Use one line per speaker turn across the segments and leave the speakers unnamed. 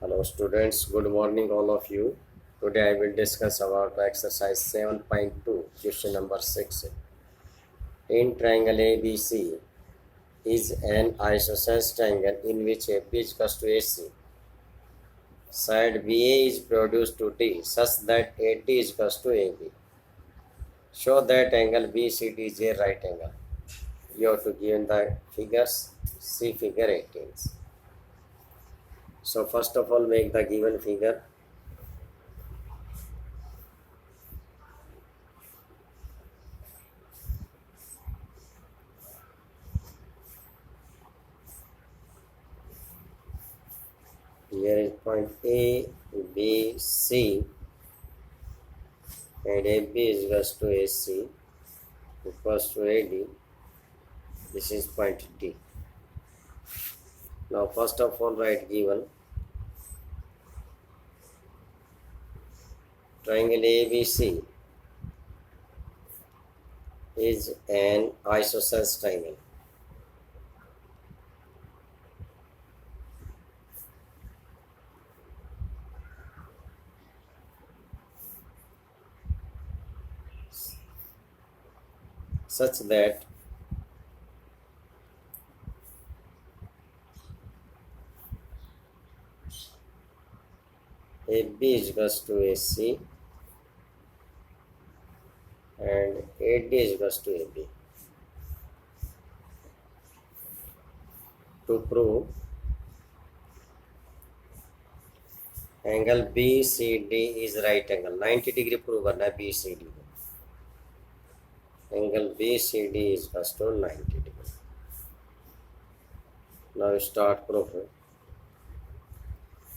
Hello students, good morning all of you. Today I will discuss about exercise 7.2, question number 6. In triangle ABC is an isosceles triangle in which AB is equal to AC. Side BA is produced to D such that AD is equal to AB. Show that angle BCD is a right angle. You have to give the figures, see figure 18. So first of all make the given figure. Here is point A, B, C, and AB is equals to AC equals to AD. This is point D. Now first of all write given triangle ABC is an isosceles triangle. Such that AB is equals to AC and AD is equals to AB. To prove angle BCD is right angle, 90 degree prove करना है BCD को. Angle BCD is equals to 90 degree. Now start proof.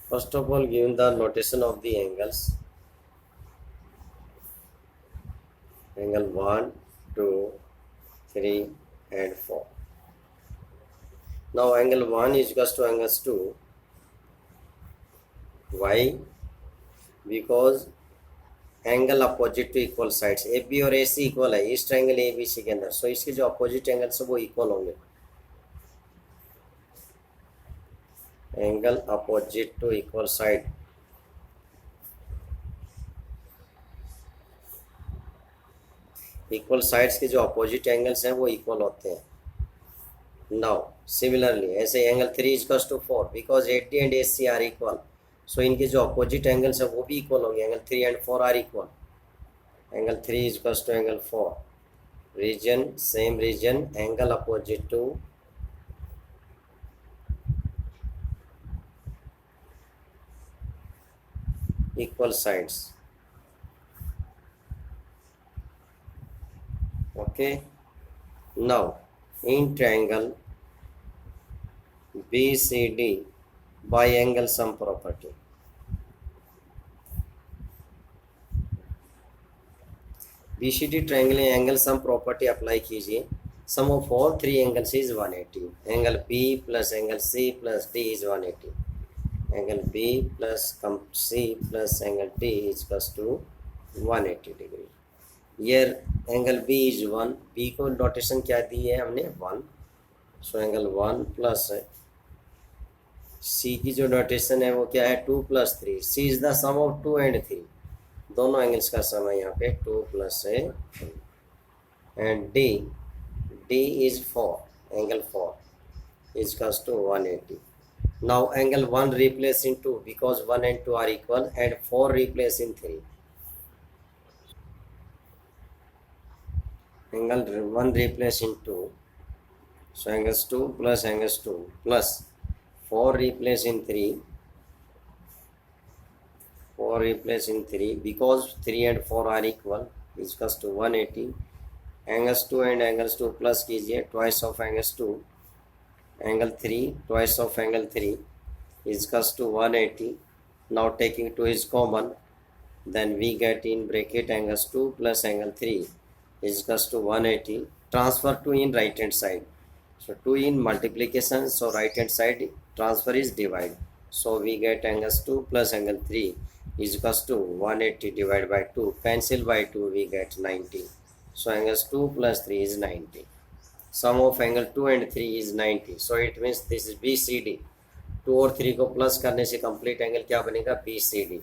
First of all, given the notation of the angles, angle 1, 2, 3 and 4. Now angle 1 is equals to angle 2. Why? Because angle opposite to equal sides A B और A C equal है इस triangle A B C के अंदर. सो इसके जो opposite angles है वो equal होंगे. Angle opposite to equal side equal sides के जो अपोजिट एंगल्स हैं वो इक्वल होते हैं. नाउ सिमिलरली ऐसे angle 3 is equal to 4 because A D and A C are equal. So इनके जो अपोजिट एंगल्स हैं वो भी इक्वल होंगे. Angle 3 and 4 are equal. Angle 3 is equal to angle 4. Reason same reason angle opposite to equal sides. Okay, now in triangle BCD by angle sum property, BCD triangle angle sum property apply कीजिए. Sum of all three angles is 180. Angle B plus angle C plus D is 180. Angle B plus C plus angle D is equals to 180 degree. यर angle B is 1. B को notation क्या दी है हमने 1. So angle 1 plus C की जो notation है वो क्या है 2 plus 3. C is the sum of 2 and 3. दोनों एंगल्स का सम है यहाँ पे 2 plus 3. And D is 4. Angle 4 is equals to 180. Now angle 1 replace in 2 because 1 and 2 are equal and 4 replace in 3. Angle 1 replace in 2. So angles 2 plus angles 2 plus 4 replace in 3. 4 replace in 3 because 3 and 4 are equal is equals to 180. Angles 2 and angles 2 plus कीजिए twice of angles 2. Angle 3 twice of angle 3 is equals to 180. Now taking 2 is common, then we get in bracket angles 2 plus angle 3 is equals to 180. Transfer 2 in right hand side. So 2 in multiplication, so right hand side transfer is divide. So we get angles 2 plus angle 3 is equals to 180 divided by 2. Cancel by 2 we get 90. So angles 2 plus 3 is 90. Sum of angle 2 and 3 is 90. So it means this is BCD. 2 और 3 को plus करने से complete angle क्या बनेगा, B C D.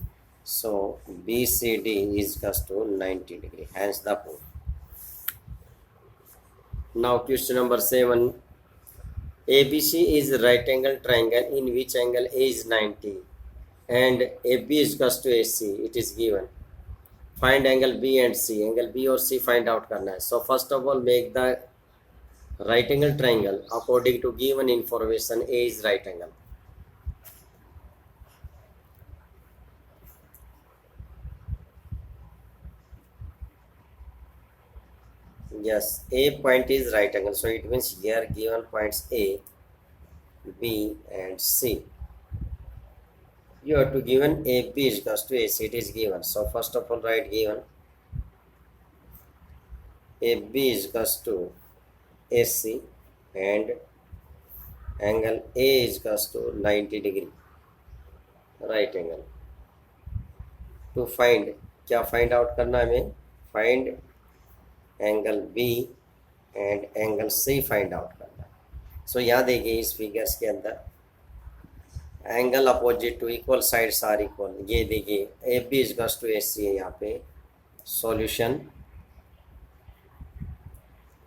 So B C D is equals to 90 degree. Hence the proof. Now question number 7. ABC is right angle triangle in which angle A is 90 and AB is equals to AC. It is given. Find angle B and C. Angle B और C find out करना है. So first of all make the right angle triangle according to given information. A is right angle. Yes, A point is right angle. So it means here given points A, B and C. You have to given AB is equals to AC. It is given. So first of all write given AB is equals to AC and angle A is equals to 90 degree. Right angle. To find, क्या find out करना है हमें? Find angle B and angle C find out करना है. So यहाँ देखिए इस figures के अंदर angle opposite to equal sides are equal. ये देखिए A B is equals to S C है यहाँ पे. Solution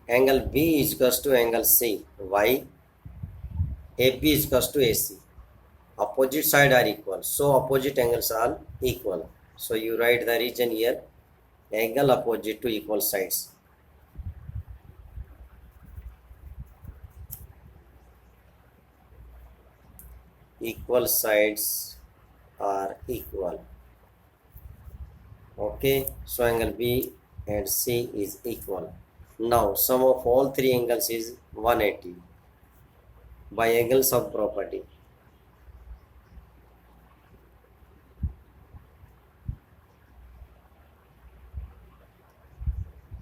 angle B is equals to angle C. Why A B is equals to A C. Opposite side are equal. So opposite angles are equal. So you write the reason here. Angle opposite to equal sides. Equal sides are equal. Okay, so angle B and C is equal. Now sum of all three angles is 180 by angle sum property.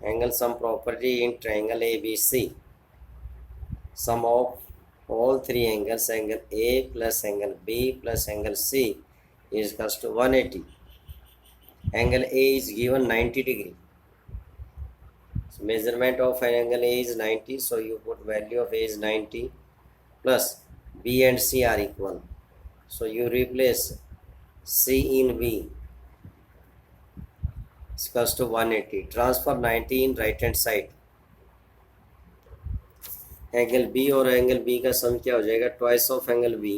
Angle sum property in triangle ABC. Sum of all three angles, angle A plus angle B plus angle C is equals to 180. Angle A is given 90 degree. So measurement of an angle A is 90. So you put value of A is 90 plus B and C are equal. So you replace C in B. It's equals to 180. Transfer 90 in right hand side. Angle B और angle B का sum क्या हो जाएगा, twice of angle B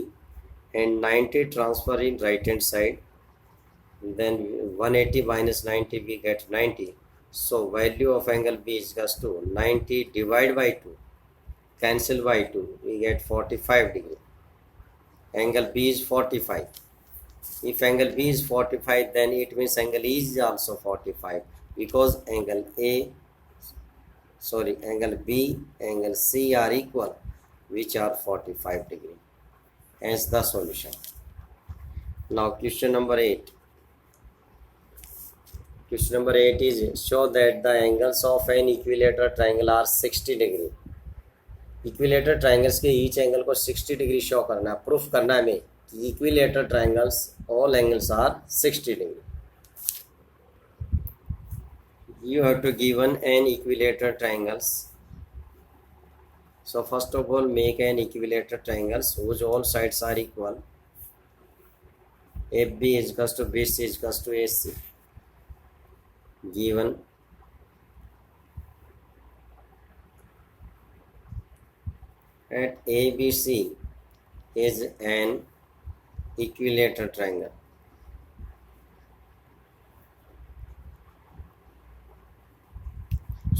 and 90 transfer in right hand side. Then 180 minus 90 we get 90. So value of angle B is equals to 90 divide by 2, cancel by 2, we get 45 degree. Angle B is 45. If angle B is 45 then it means angle E is also 45 because angle B, angle C are equal, which are 45 degree. Hence the solution. Now question number 8. Question number 8 is show that the angles of an equilateral triangle are 60 degree. Equilateral triangles के each angle को 60 degree show करना है. Proof करना है हमें कि equilateral triangles all angles are 60 degree. You have to given an equilateral triangles. So first of all make an equilateral triangles whose all sides are equal. AB is equals to BC is equals to AC. Given at ABC is an equilateral triangle.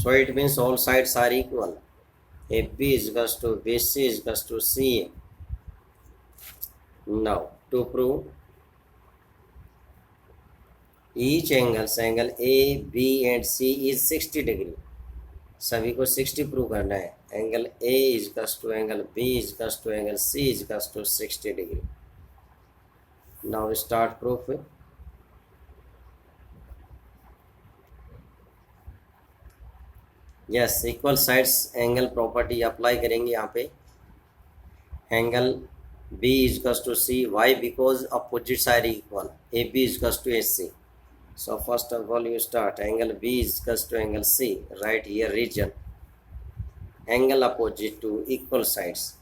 So it means all sides are equal. AB is equals to BC is equals to CA. Now to prove each angle A, B and C is 60 degree. सभी को 60 prove करना है. Angle A is equals to angle B is equals to angle C is equals to 60 degree. Now we start proof. Yes, equal sides angle property apply करेंगे यहाँ पे. Angle B is equals to C. Why because opposite side equal. A B is equals to A C. So first of all you start. Angle B is equals to angle C. Right here reason. Angle opposite to equal sides.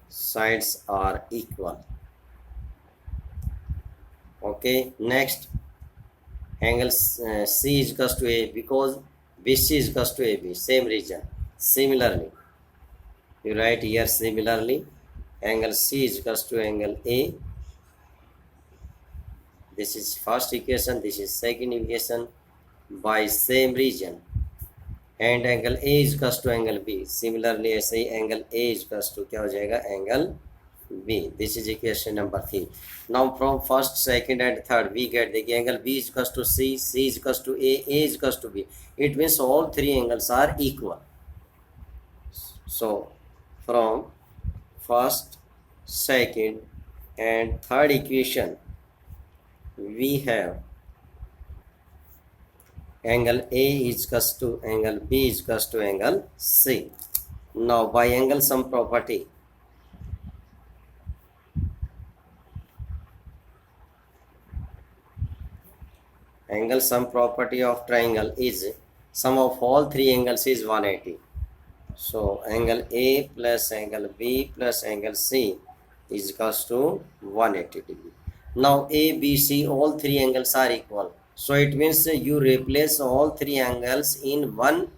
sides are equal. Okay, next, angle C is equals to A, because BC is equals to AB, same region. Similarly, you write here similarly, angle C is equals to angle A. This is first equation, this is second equation, by same region. And angle A is equals to angle B. Similarly, ऐसे ही angle A is equals to क्या हो जाएगा, angle B. This is equation number 3. Now from first, second and third we get the angle B is equals to C, C is equals to A is equals to B. It means all three angles are equal. So from first, second and third equation we have angle A is equals to angle B is equals to angle C. Now by angle sum property, angle sum property of triangle is sum of all three angles is 180. So angle A plus angle B plus angle C is equals to 180 degree. Now A, B, C, all three angles are equal. So it means you replace all three angles in one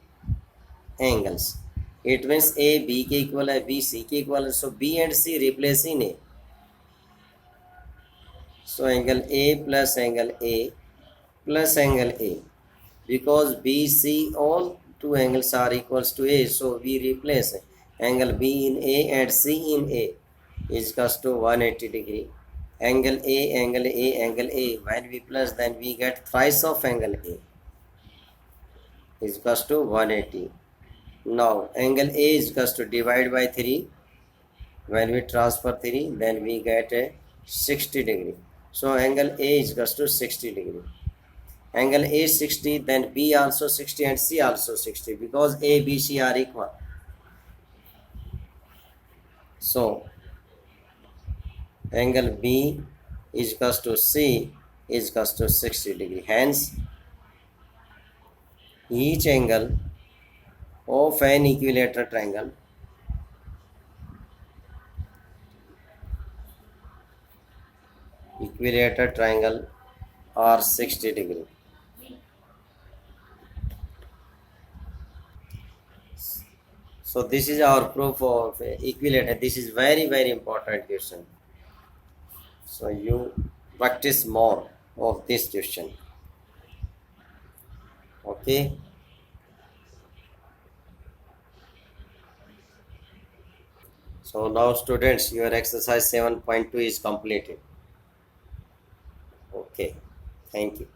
angles. It means A B के equal है, B C के equal है. So B and C replace in A. So angle A plus angle A plus angle A, because B, C, all two angles are equals to A, so we replace angle B in A and C in A is equals to 180 degree. Angle A, angle A, angle A, when we plus, then we get thrice of angle A is equals to 180. Now angle A is equals to divide by 3. When we transfer 3, then we get a 60 degree. So angle A is equals to 60 degree. Angle A 60, then B also 60 and C also 60, because A, B, C are equal. So angle B is equals to C is equals to 60 degree. Hence, each angle of an equilateral triangle are 60 degree. So this is our proof of equilateral. This is very important question. So you practice more of this question. Okay. So now students, your exercise 7.2 is completed. Okay. Thank you.